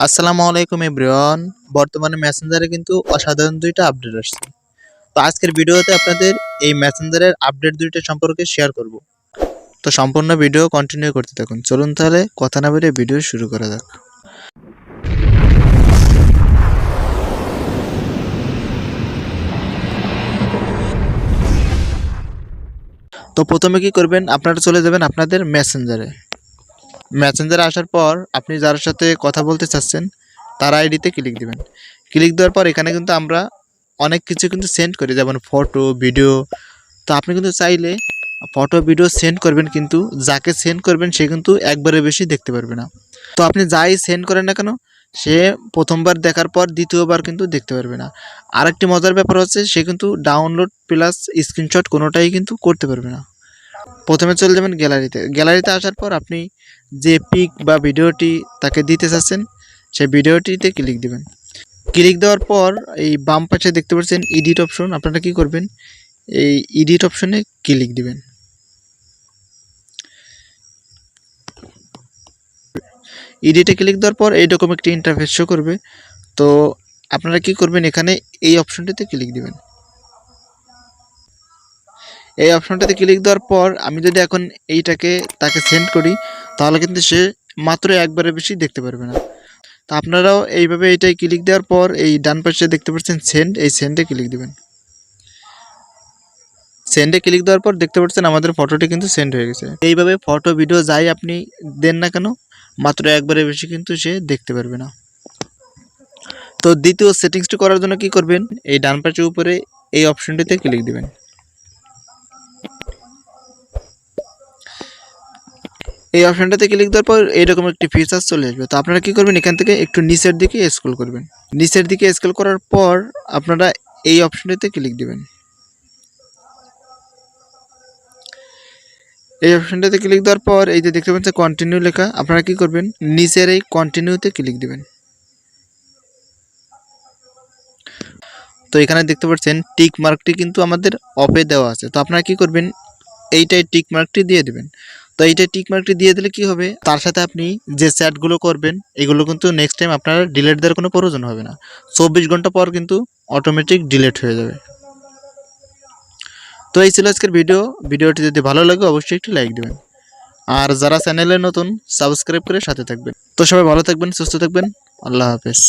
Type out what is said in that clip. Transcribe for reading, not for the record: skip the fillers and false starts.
আসসালামু আলাইকুম এভরিওয়ান। বর্তমানে মেসেঞ্জারে কিন্তু অসাধারণ দুইটা আপডেট আসছে। তো আজকের ভিডিওতে আপনাদের এই মেসেঞ্জারের আপডেট দুইটা সম্পর্কে শেয়ার করব। তো সম্পূর্ণ ভিডিও কন্টিনিউ করতে থাকুন। চলুন তাহলে কথা না বলে ভিডিও শুরু করা যাক। তো প্রথমে কি করবেন, আপনারা চলে যাবেন আপনাদের মেসেঞ্জারে আসার পর আপনি যার সাথে কথা বলতে চাচ্ছেন তার আইডিতে ক্লিক দিবেন। ক্লিক দেওয়ার পর এখানে কিন্তু আমরা অনেক কিছু কিন্তু সেন্ড করি, যেমন ফটো, ভিডিও। তো আপনি কিন্তু চাইলে ফটো, ভিডিও সেন্ড করবেন, কিন্তু যাকে সেন্ড করবেন সে কিন্তু একবারে বেশি দেখতে পারবে না। তো আপনি যাই সেন্ড করেন না কেন, সে প্রথমবার দেখার পর দ্বিতীয়বার কিন্তু দেখতে পারবে না। আরেকটি মজার ব্যাপার হচ্ছে, সে কিন্তু ডাউনলোড প্লাস স্ক্রিনশট কোনোটাই কিন্তু করতে পারবে না। প্রথমে চলে যাবেন গ্যালারিতে আসার পর আপনি যে পিক বা ভিডিওটি তাকে দিতে চাচ্ছেন সেই ভিডিওটিতে ক্লিক দিবেন। ক্লিক দেওয়ার পর এই বাম পাশে দেখতে পাচ্ছেন এডিট অপশন, আপনারা কি করবেন, এই এডিট অপশনে ক্লিক দিবেন। এডিটে ক্লিক দেওয়ার পর এইরকম একটি ইন্টারফেস শো করবে। তো আপনারা কি করবেন, এখানে এই অপশনটিতে ক্লিক দিবেন। এই অপশনটাতে ক্লিক দেওয়ার পর আমি যদি এখন এইটাকে তাকে সেন্ড করি, তাহলে কিন্তু সে মাত্র একবারের বেশি দেখতে পারবে না। তো আপনারাও এইভাবে এইটাই ক্লিক দেওয়ার পর এই ডান পাশে দেখতে পাচ্ছেন সেন্ড, এই সেন্ডে ক্লিক দিবেন। সেন্ডে ক্লিক দেওয়ার পর দেখতে পাচ্ছেন আমাদের ফটোটি কিন্তু সেন্ড হয়ে গেছে। এইভাবে ফটো, ভিডিও যাই আপনি দেন না কেন, মাত্র একবারের বেশি কিন্তু সে দেখতে পারবে না। তো দ্বিতীয় সেটিংসটি করার জন্য কি করবেন, এই ডান পাশের উপরে এই অপশনটিতে ক্লিক দিবেন। এই অপশনটাতে ক্লিক দেওয়ার পর এইরকম একটি ফিচার চলে আসবে। তো আপনারা কি করবেন, এখান থেকে একটু নিচের দিকে স্ক্রল করবেন। নিচের দিকে স্ক্রল করার পর আপনারা এই অপশনটিতে ক্লিক দিবেন। এই অপশনটাতে ক্লিক দেওয়ার পর এই যে দেখতে পাচ্ছেন কন্টিনিউ লেখা, আপনারা কি করবেন, নিচের এই কন্টিনিউতে ক্লিক দিবেন। তো এখানে দেখতে পাচ্ছেন টিক মার্কটি কিন্তু আমাদের অফে দেওয়া আছে। তো আপনারা কি করবেন, এইটাই টিক মার্কটি দিয়ে দিবেন। তো এইটাই টিক মার্কটি দিয়ে দিলে কি হবে, তার সাথে আপনি যে চ্যাটগুলো করবেন এগুলো কিন্তু নেক্সট টাইম আপনার ডিলিট দেওয়ার কোনো প্রয়োজন হবে না। 24 ঘন্টা পর কিন্তু অটোমেটিক ডিলিট হয়ে যাবে। তো এই ছিল আজকের ভিডিওটি যদি ভালো লাগে অবশ্যই একটি লাইক দেবেন, আর যারা চ্যানেলে নতুন সাবস্ক্রাইব করে সাথে থাকবেন। তো সবাই ভালো থাকবেন, সুস্থ থাকবেন, আল্লাহ হাফেজ।